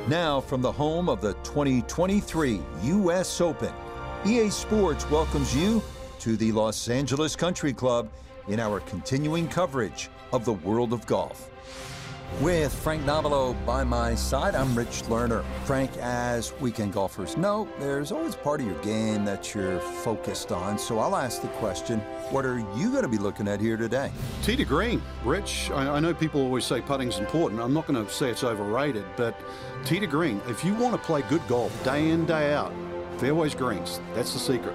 Now from the home of the 2023 U.S. Open, EA Sports welcomes you to the Los Angeles Country Club in our continuing coverage of the world of golf. With Frank Nobilo by my side, I'm Rich Lerner. Frank, as weekend golfers know, there's always part of your game that you're focused on. So I'll ask the question, what are you going to be looking at here today? Tee to green, Rich. I know people always say putting's important. I'm not going to say it's overrated, but tee to green, if you want to play good golf day in, day out, fairways greens, that's the secret.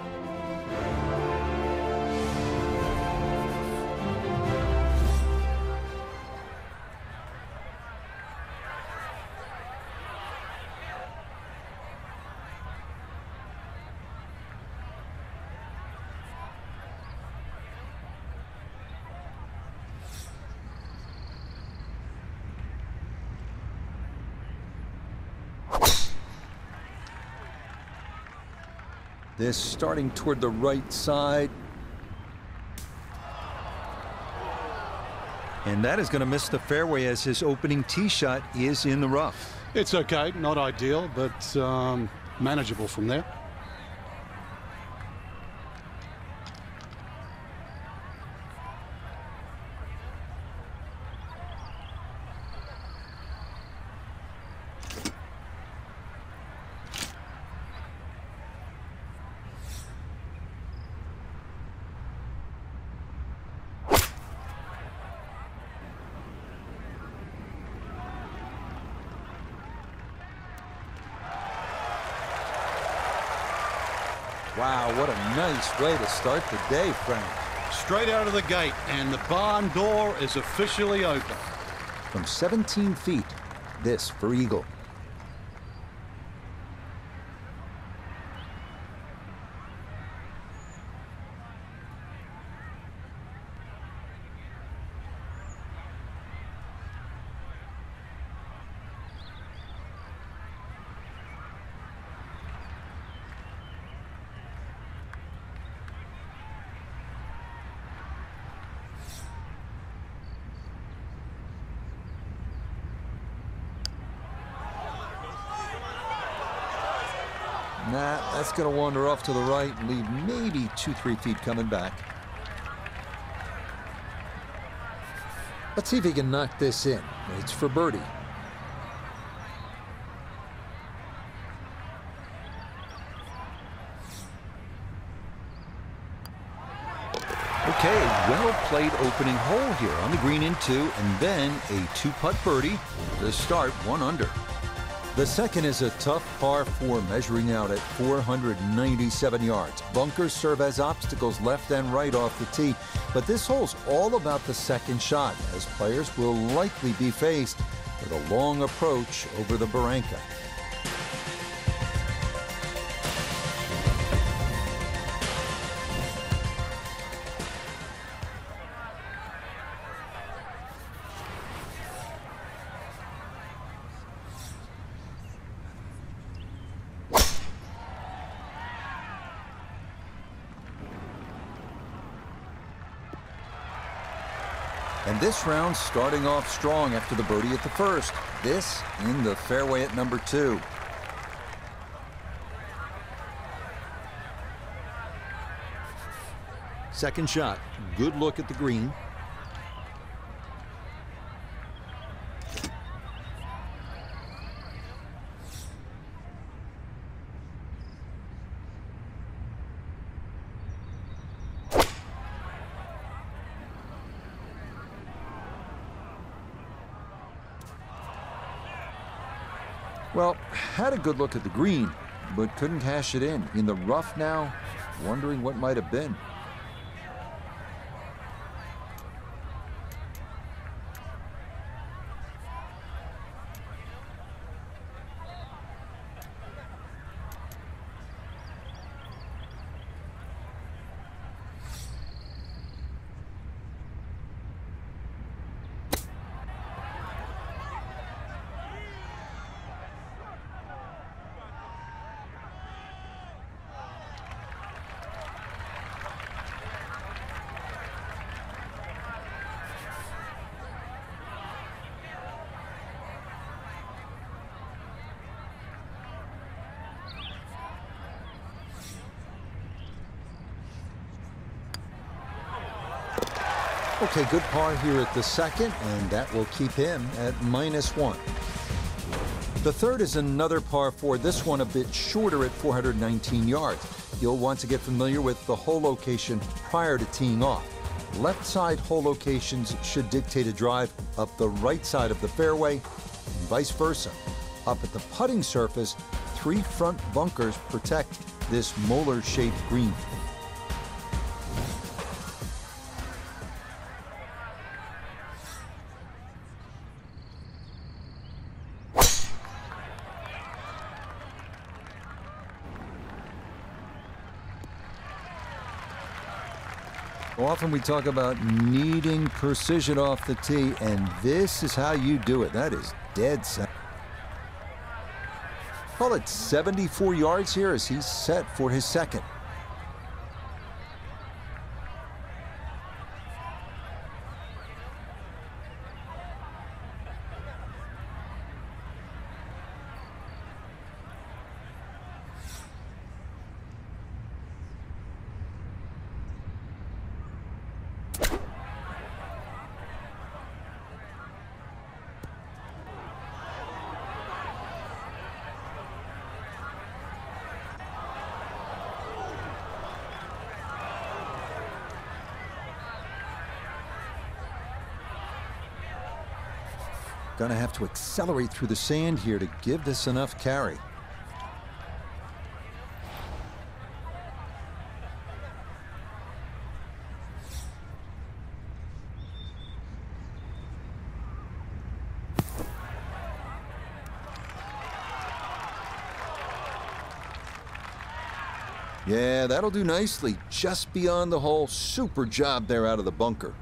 This starting toward the right side. And that is going to miss the fairway as his opening tee shot is in the rough. It's okay, not ideal, but manageable from there. Wow, what a nice way to start the day, Frank. Straight out of the gate, and the barn door is officially open. From 17 feet, this for eagle. Nah, that's going to wander off to the right and leave maybe 2-3 feet coming back. Let's see if he can knock this in. It's for birdie. Okay, well-played opening hole here on the green in 2, and then a 2-putt birdie to start 1 under. The second is a tough par 4 measuring out at 497 yards. Bunkers serve as obstacles left and right off the tee, but this hole's all about the second shot, as players will likely be faced with a long approach over the Barranca. And this round starting off strong after the birdie at the first. This in the fairway at number 2. Second shot, good look at the green. Well, had a good look at the green, but couldn't cash it in. In the rough now, wondering what might have been. Okay, good par here at the second, and that will keep him at -1. The third is another par 4, this one a bit shorter at 419 yards. You'll want to get familiar with the hole location prior to teeing off. Left side hole locations should dictate a drive up the right side of the fairway, and vice versa. Up at the putting surface, 3 front bunkers protect this molar-shaped green. Often we talk about needing precision off the tee, and this is how you do it. That is dead center. Call it 74 yards here as he's set for his second. Gonna have to accelerate through the sand here to give this enough carry. Yeah, that'll do nicely. Just beyond the hole. Super job there out of the bunker.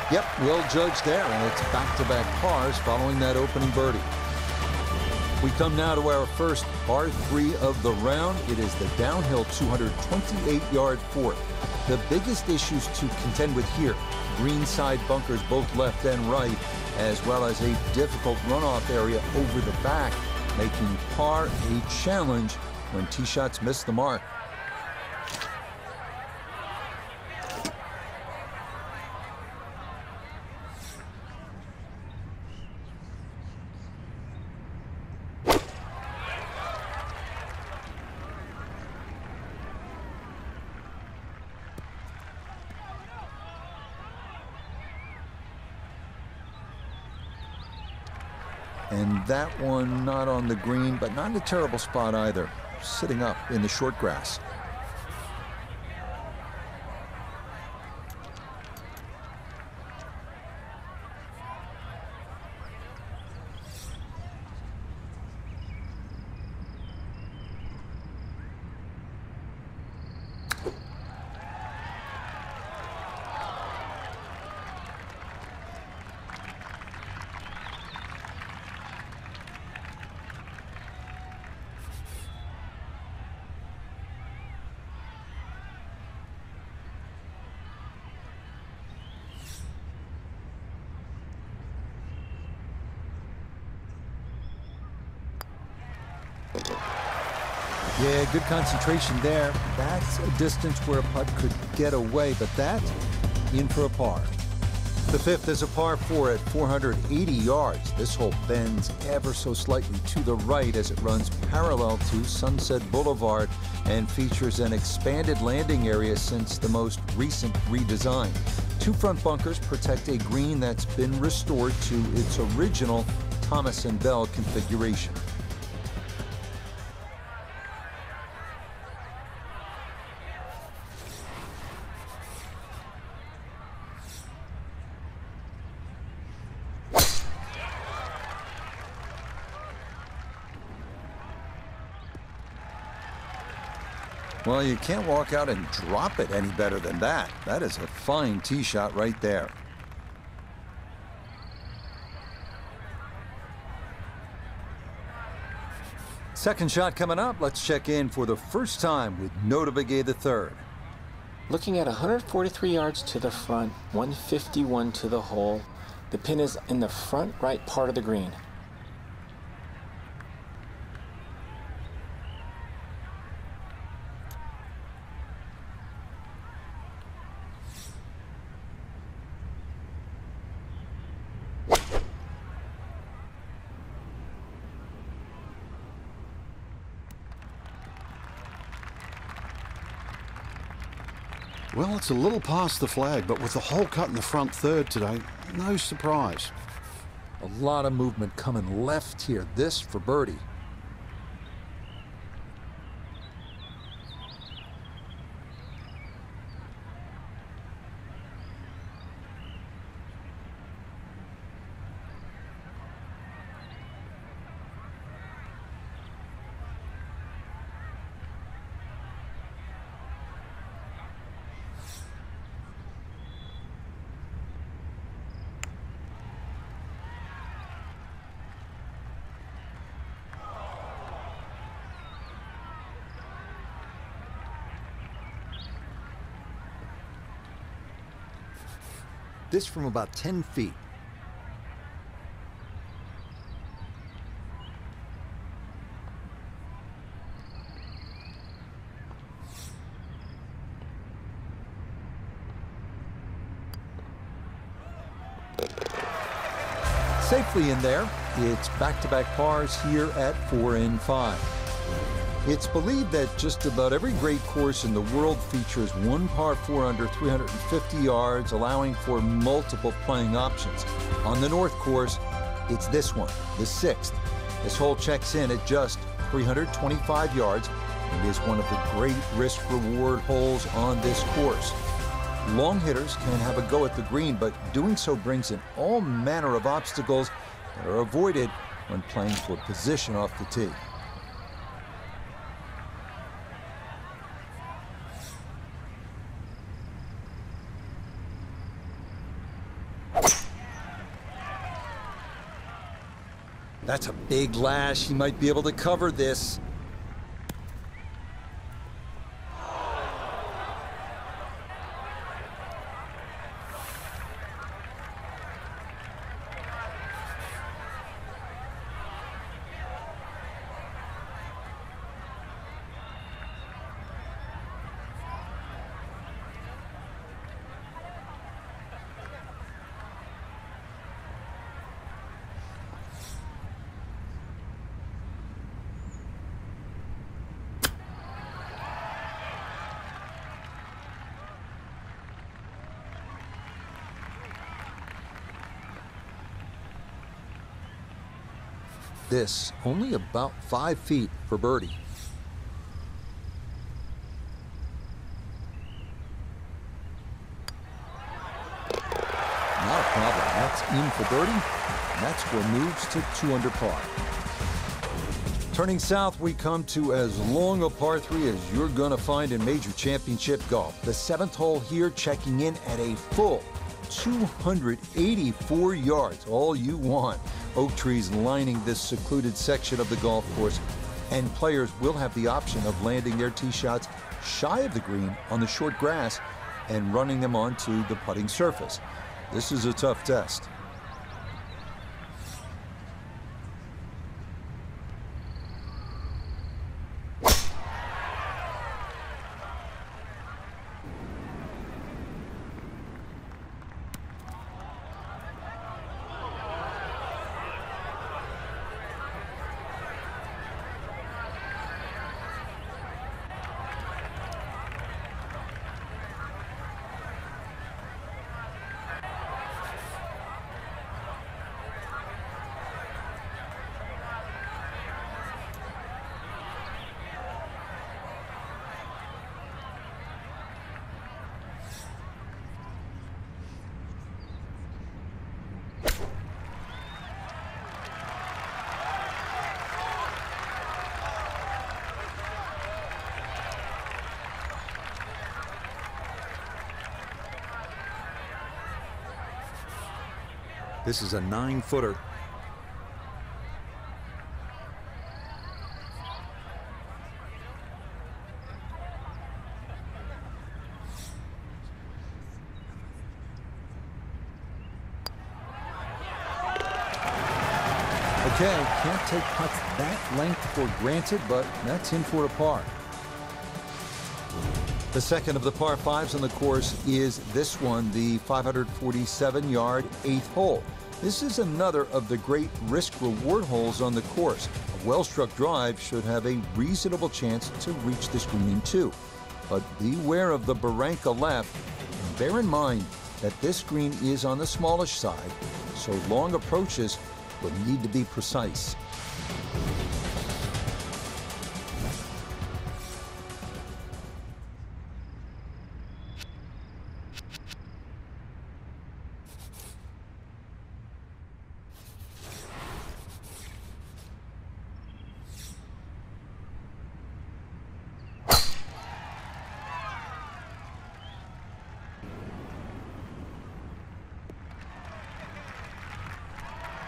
Yep, well judged there, and it's back-to-back pars following that opening birdie. We come now to our first par 3 of the round. It is the downhill 228-yard fourth. The biggest issues to contend with here, greenside bunkers both left and right, as well as a difficult runoff area over the back, making par a challenge when tee shots miss the mark. And that one not on the green, but not in a terrible spot either, sitting up in the short grass. Yeah, good concentration there. That's a distance where a putt could get away, but that in for a par. The fifth is a par 4 at 480 yards. This hole bends ever so slightly to the right as it runs parallel to Sunset Boulevard and features an expanded landing area since the most recent redesign. 2 front bunkers protect a green that's been restored to its original Thomas and Bell configuration. Well, you can't walk out and drop it any better than that. That is a fine tee shot right there. Second shot coming up. Let's check in for the first time with Notah Begay III. Looking at 143 yards to the front, 151 to the hole. The pin is in the front right part of the green. Well, it's a little past the flag, but with the hole cut in the front third today, no surprise. A lot of movement coming left here. This for birdie. This from about 10 feet. Safely in there. It's back-to-back pars here at 4 and 5. It's believed that just about every great course in the world features one par 4 under 350 yards, allowing for multiple playing options. On the North course, it's this one, the 6th. This hole checks in at just 325 yards and is one of the great risk-reward holes on this course. Long hitters can have a go at the green, but doing so brings in all manner of obstacles that are avoided when playing for position off the tee. That's a big lash. He might be able to cover this. This only about 5 feet for birdie. Not a problem. That's in for birdie. And that score moves to 2 under par. Turning south, we come to as long a par 3 as you're going to find in major championship golf. The 7th hole here checking in at a full 284 yards, all you want. Oak trees lining this secluded section of the golf course, and players will have the option of landing their tee shots shy of the green on the short grass and running them onto the putting surface. This is a tough test. This is a 9-footer. Okay, can't take putts that length for granted, but that's in for a par. The second of the par fives on the course is this one, the 547-yard 8th hole. This is another of the great risk-reward holes on the course. A well-struck drive should have a reasonable chance to reach this green in two. But beware of the barranca left, and bear in mind that this green is on the smallish side, so long approaches will need to be precise.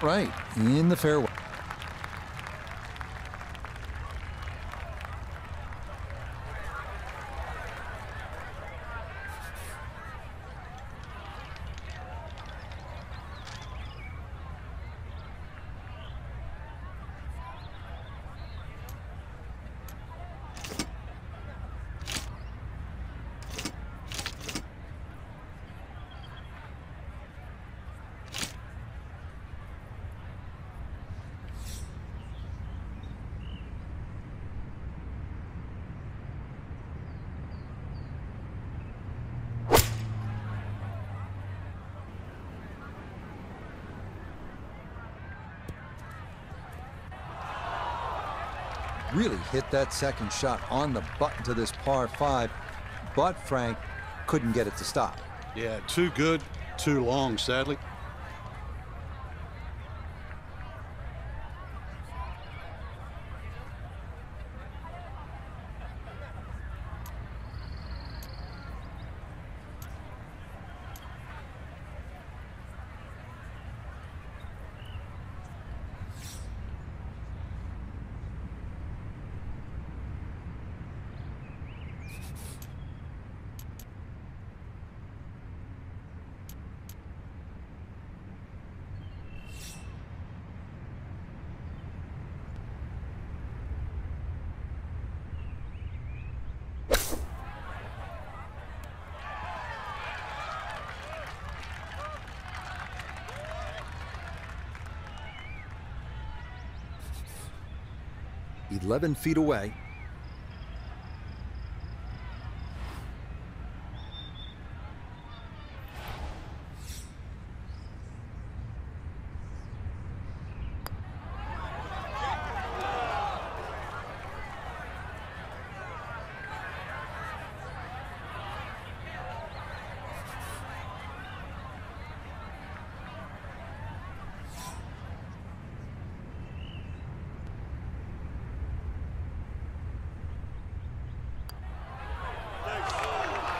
Right, in the fairway. Really hit that second shot on the button to this par five, but Frank couldn't get it to stop. Yeah, too good, too long, sadly. "11 feet away."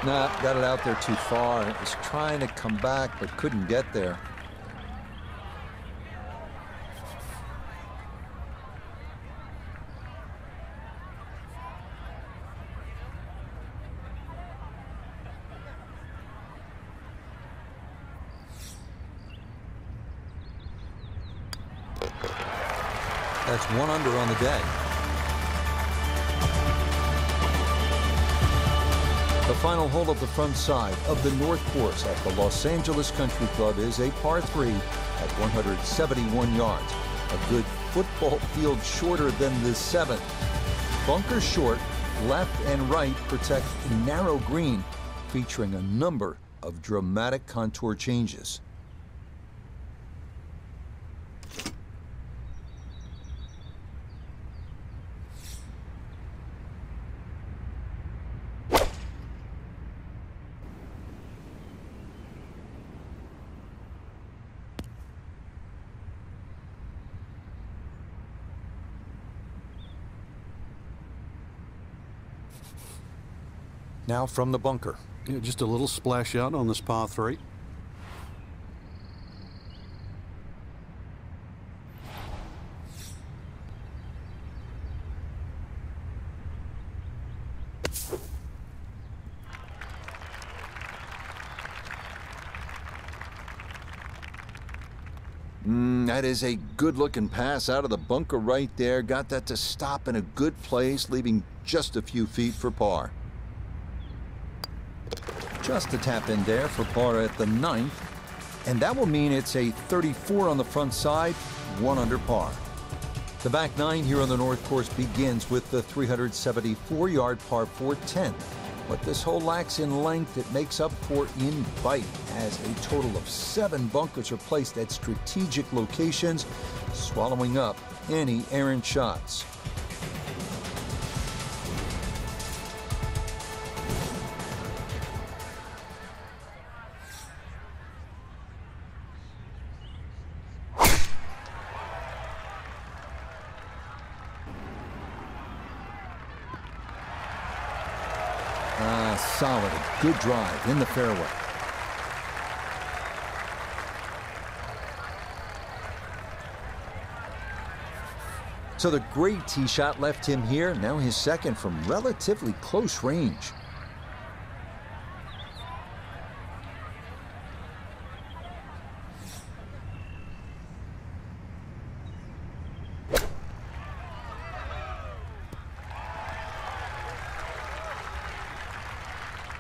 Nah, got it out there too far. It was trying to come back, but couldn't get there. That's 1 under on the day. The final hole of the front side of the North Course at the Los Angeles Country Club is a par 3 at 171 yards. A good football field shorter than the 7th. Bunker short, left and right protect a narrow green featuring a number of dramatic contour changes. Now from the bunker. Yeah, just a little splash out on this par 3. That is a good-looking pass out of the bunker right there. Got that to stop in a good place, leaving just a few feet for par. Just a tap in there for par at the 9th. And that will mean it's a 34 on the front side, 1 under par. The back 9 here on the North Course begins with the 374-yard par 4 10th. What this hole lacks in length, it makes up for in bite, as a total of 7 bunkers are placed at strategic locations, swallowing up any errant shots. Solid, a good drive in the fairway. So the great tee shot left him here, now his second from relatively close range.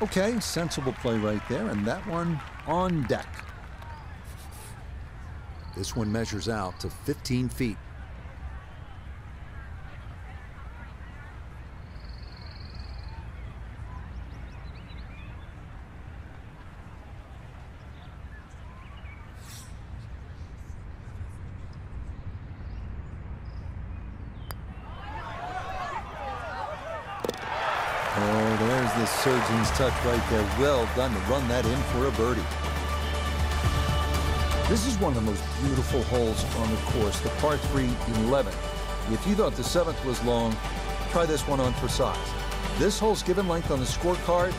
Okay, sensible play right there, and that one on deck. This one measures out to 15 feet. Oh, there's the surgeon's touch right there. Well done to run that in for a birdie. This is one of the most beautiful holes on the course, the par 3 11. If you thought the 7th was long, try this one on for size. This hole's given length on the scorecard,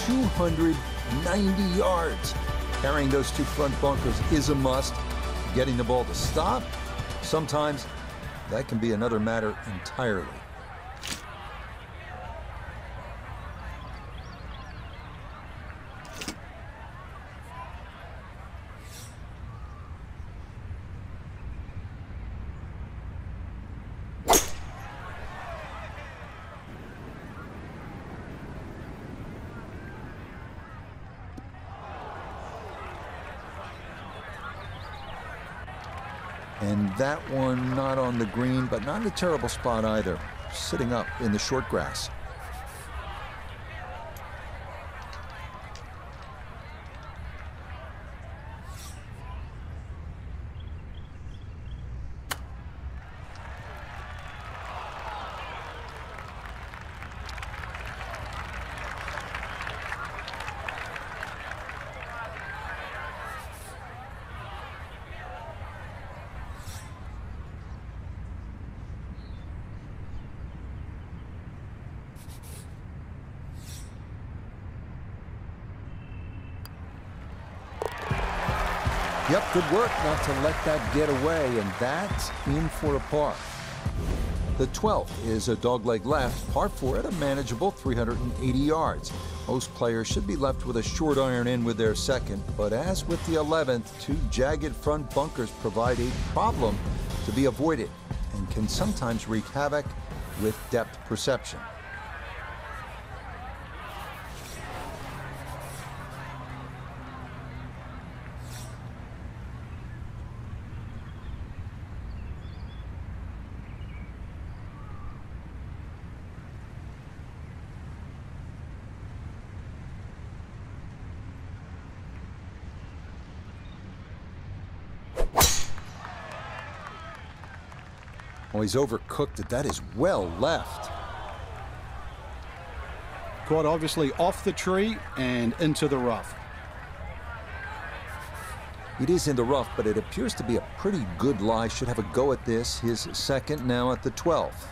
290 yards. Carrying those 2 front bunkers is a must. Getting the ball to stop, sometimes that can be another matter entirely. And that one not on the green, but not in a terrible spot either. Sitting up in the short grass. Yep, good work not to let that get away, and that's in for a par. The 12th is a dogleg left, par 4 at a manageable 380 yards. Most players should be left with a short iron in with their second, but as with the 11th, 2 jagged front bunkers provide a problem to be avoided and can sometimes wreak havoc with depth perception. Oh, he's overcooked it. That is well left. Quite obviously off the tree and into the rough. It is in the rough, but it appears to be a pretty good lie. Should have a go at this. His second now at the 12th.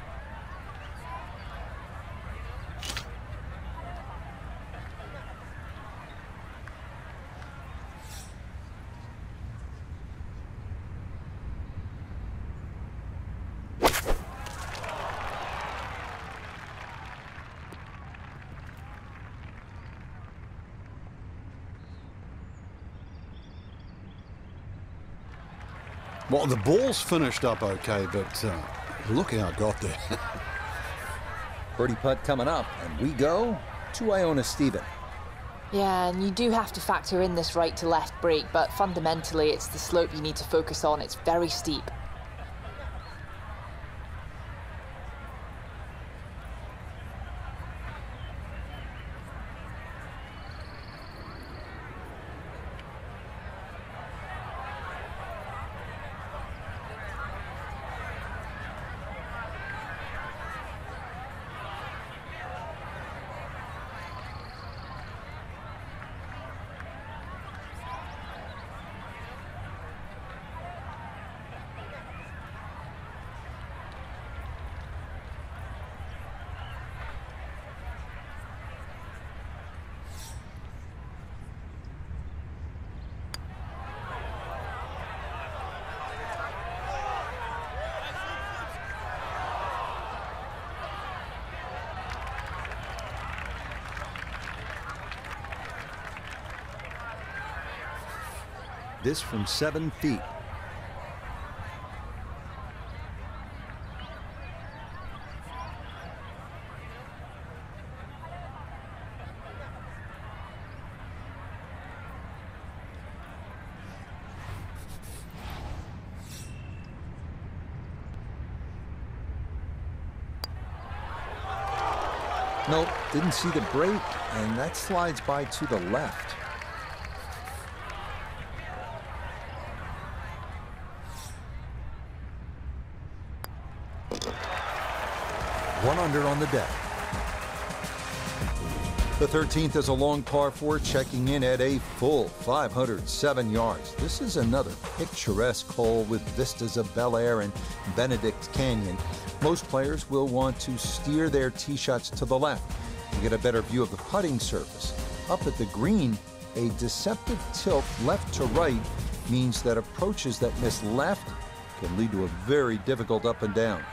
Well, the ball's finished up okay, but look how it got there. Birdie putt coming up, and we go to Iona Stephen. Yeah, and you do have to factor in this right to left break, but fundamentally it's the slope you need to focus on. It's very steep. This from 7 feet. Nope, didn't see the break, and that slides by to the left. One under on the deck. The 13th is a long par 4, checking in at a full 507 yards. This is another picturesque hole with vistas of Bel Air and Benedict Canyon. Most players will want to steer their tee shots to the left to get a better view of the putting surface. Up at the green, a deceptive tilt left to right means that approaches that miss left can lead to a very difficult up and down.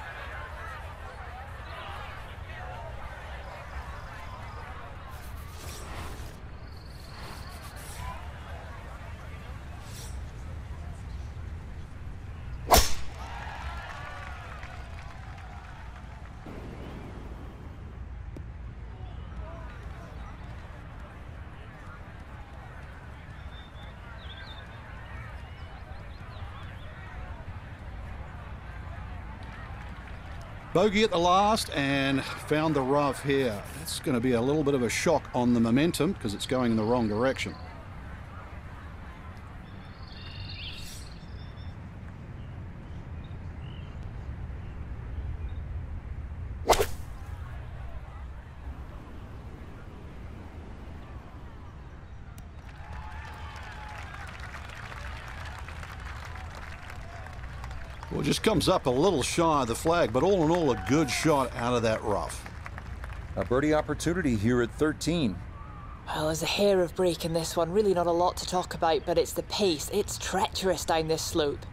Bogey at the last and found the rough here. That's going to be a little bit of a shock on the momentum because it's going in the wrong direction. Well, it just comes up a little shy of the flag, but all in all, a good shot out of that rough. A birdie opportunity here at 13. Well, there's a hair of break in this one. Really not a lot to talk about, but it's the pace. It's treacherous down this slope.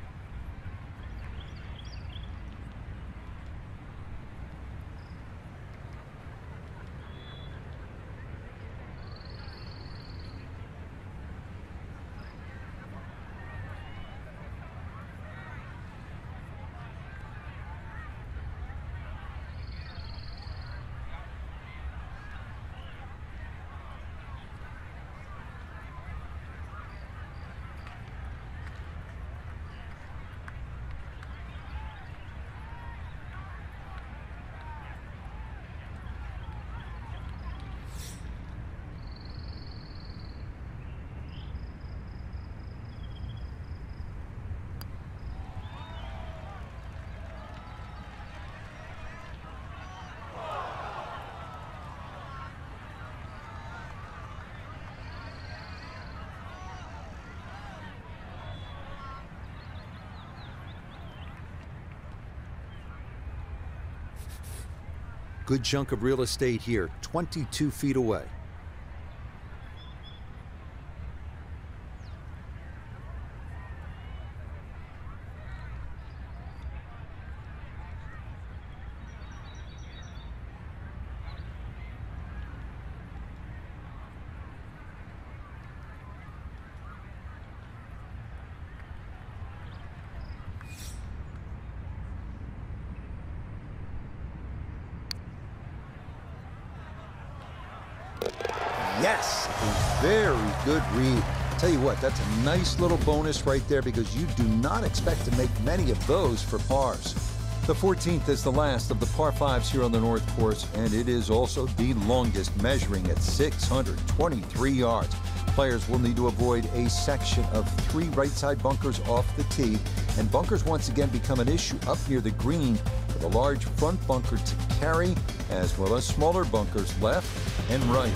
Good chunk of real estate here, 22 feet away. Yes, a very good read. Tell you what, that's a nice little bonus right there because you do not expect to make many of those for pars. The 14th is the last of the par 5s here on the North Course, and it is also the longest, measuring at 623 yards. Players will need to avoid a section of 3 right-side bunkers off the tee, and bunkers once again become an issue up near the green with a large front bunker to carry, as well as smaller bunkers left and right.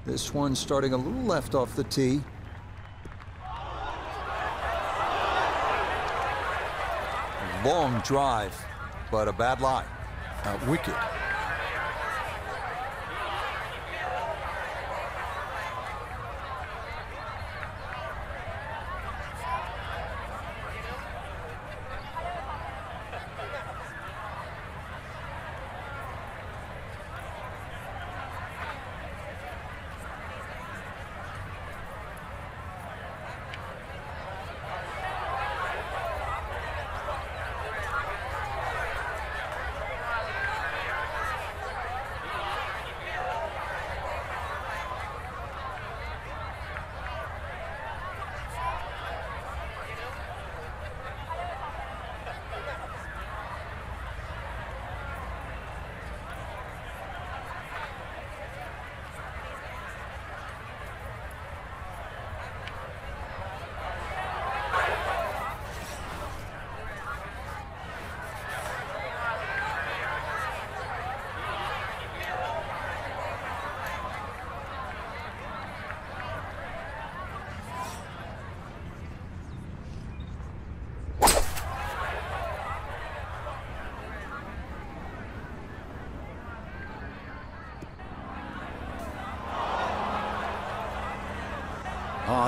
This one starting a little left off the tee. Long drive, but a bad lie. Wicked.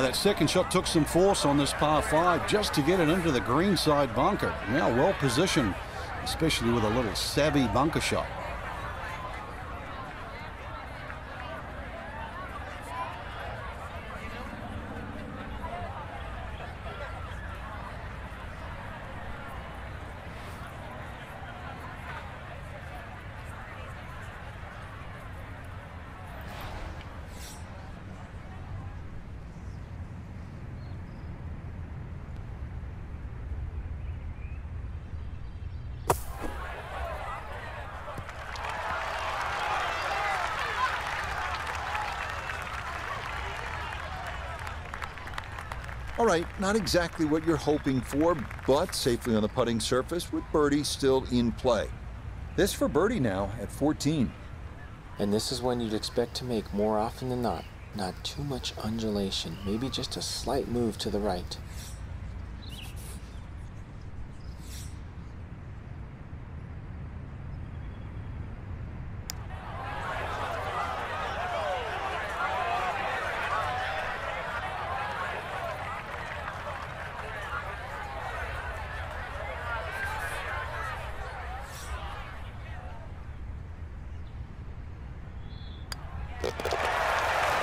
That second shot took some force on this par 5 just to get it into the green side bunker. Now well positioned, especially with a little savvy bunker shot. All right, not exactly what you're hoping for, but safely on the putting surface with birdie still in play. This for birdie now at 14. And this is one you'd expect to make more often than not. Not too much undulation, maybe just a slight move to the right.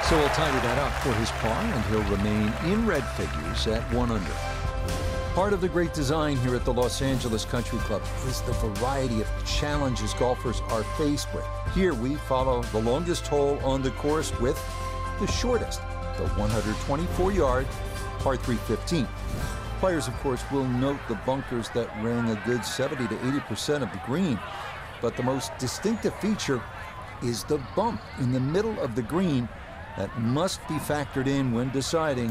So he'll tidy that up for his par, and he'll remain in red figures at 1 under. Part of the great design here at the Los Angeles Country Club is the variety of challenges golfers are faced with. Here we follow the longest hole on the course with the shortest, the 124-yard par 3 15. Players, of course, will note the bunkers that ring a good 70 to 80% of the green, but the most distinctive feature is the bump in the middle of the green that must be factored in when deciding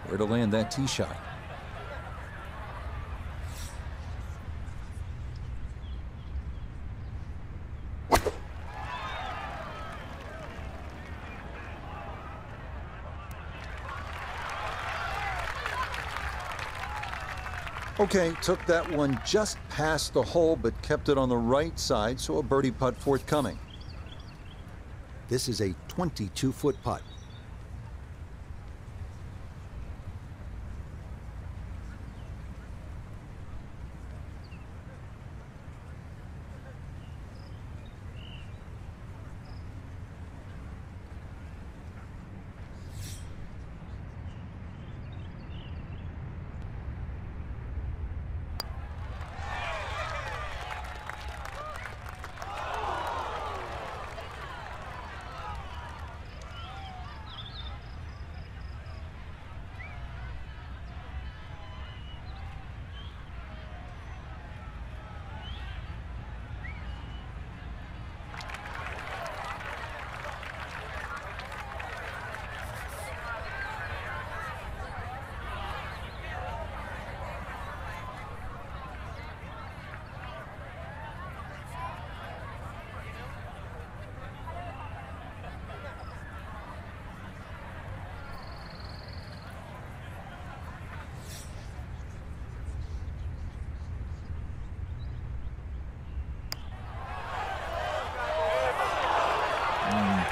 where to land that tee shot. Okay, took that one just past the hole, but kept it on the right side, so a birdie putt forthcoming. This is a 22-foot putt.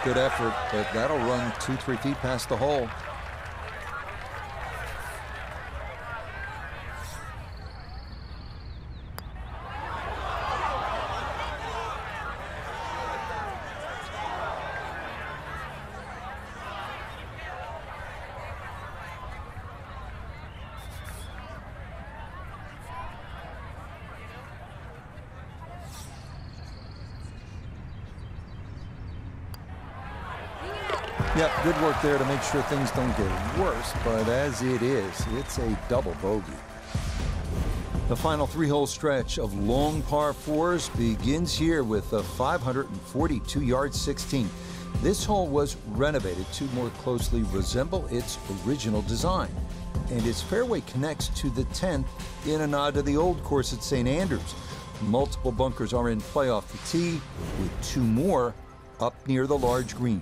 Good effort, but that'll run 2-3 feet past the hole. Yep, good work there to make sure things don't get worse, but as it is, it's a double bogey. The final 3-hole stretch of long par 4s begins here with a 542-yard 16. This hole was renovated to more closely resemble its original design, and its fairway connects to the 10th in a nod to the old course at St. Andrews. Multiple bunkers are in play off the tee, with 2 more up near the large green.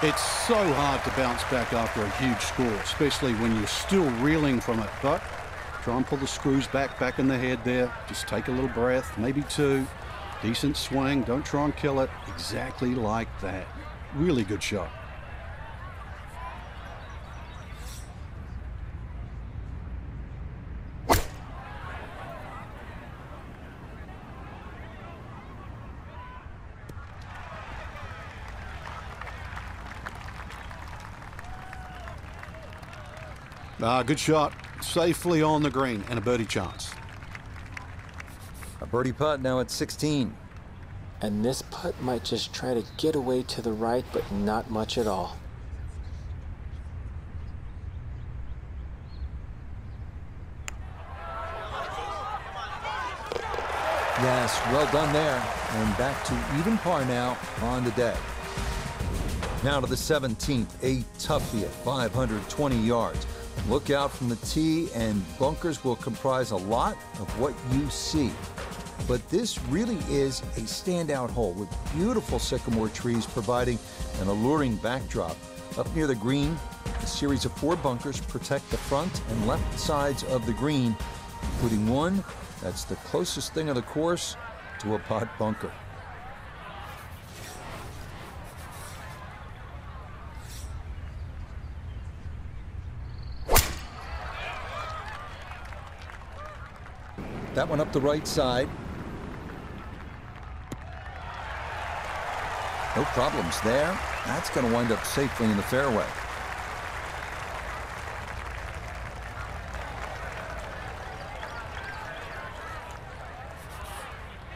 It's so hard to bounce back after a huge score, especially when you're still reeling from it. But try and pull the screws back in the head there. Just take a little breath, maybe 2. Decent swing. Don't try and kill it. Exactly like that. Really good shot. Good shot. Safely on the green and a birdie chance. A birdie putt now at 16. And this putt might just try to get away to the right, but not much at all. Yes, well done there. And back to even par now on the day. Now to the 17th, a toughie at 520 yards. Look out from the tee, and bunkers will comprise a lot of what you see. But this really is a standout hole with beautiful sycamore trees providing an alluring backdrop. Up near the green, a series of 4 bunkers protect the front and left sides of the green, including one that's the closest thing on the course to a pot bunker. That one up the right side. No problems there. That's going to wind up safely in the fairway.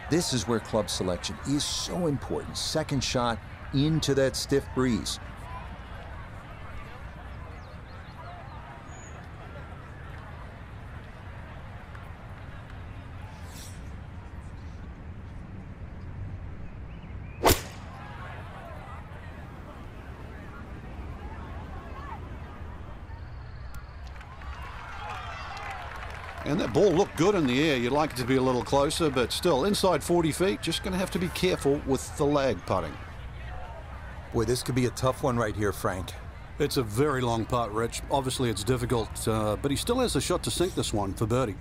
This is where club selection is so important. Second shot into that stiff breeze. And that ball looked good in the air. You'd like it to be a little closer, but still, inside 40 feet, just going to have to be careful with the lag putting. Boy, this could be a tough one right here, Frank. It's a very long putt, Rich. Obviously, it's difficult, but he still has a shot to sink this one for birdie.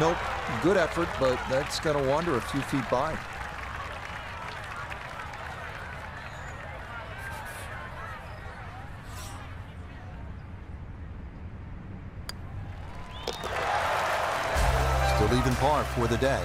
Nope, good effort, but that's going to wander a few feet by. Still even par for the day.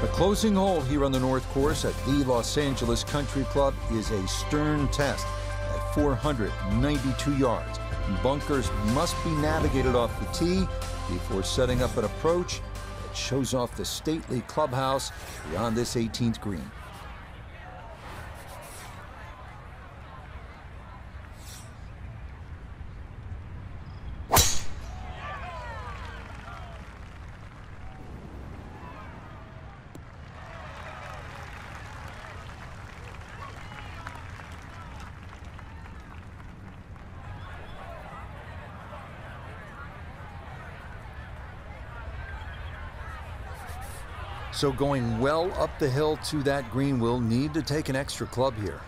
The closing hole here on the North Course at the Los Angeles Country Club is a stern test at 492 yards. Bunkers must be navigated off the tee before setting up an approach that shows off the stately clubhouse beyond this 18th green. So going well up the hill to that green, will need to take an extra club here.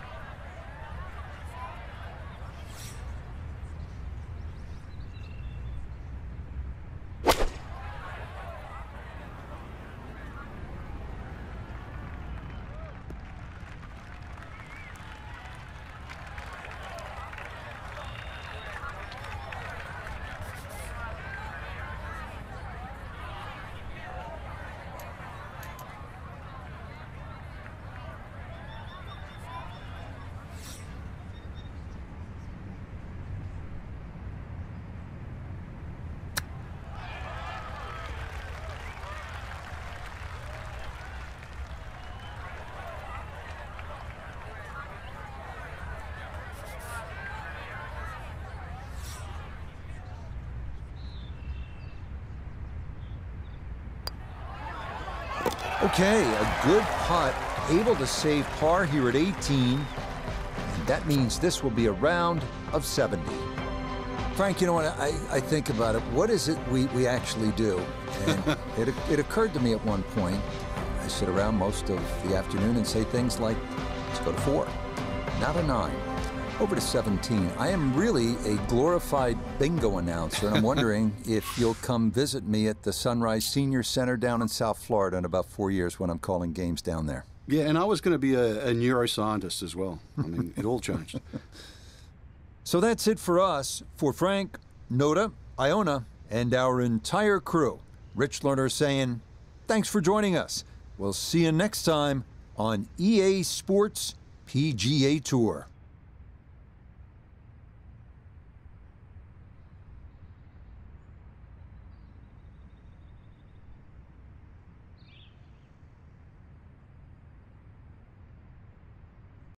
Okay, a good putt, able to save par here at 18. And that means this will be a round of 70. Frank, you know what, I think about it. What is it we actually do? And it occurred to me at one point, I sit around most of the afternoon and say things like, let's go to 4, not a 9. Over to 17. I am really a glorified bingo announcer, and I'm wondering if you'll come visit me at the Sunrise Senior Center down in South Florida in about 4 years when I'm calling games down there. Yeah, and I was going to be a neuroscientist as well. I mean, it all changed. So that's it for us. For Frank, Notah, Iona, and our entire crew, Rich Lerner saying, thanks for joining us. We'll see you next time on EA Sports PGA Tour.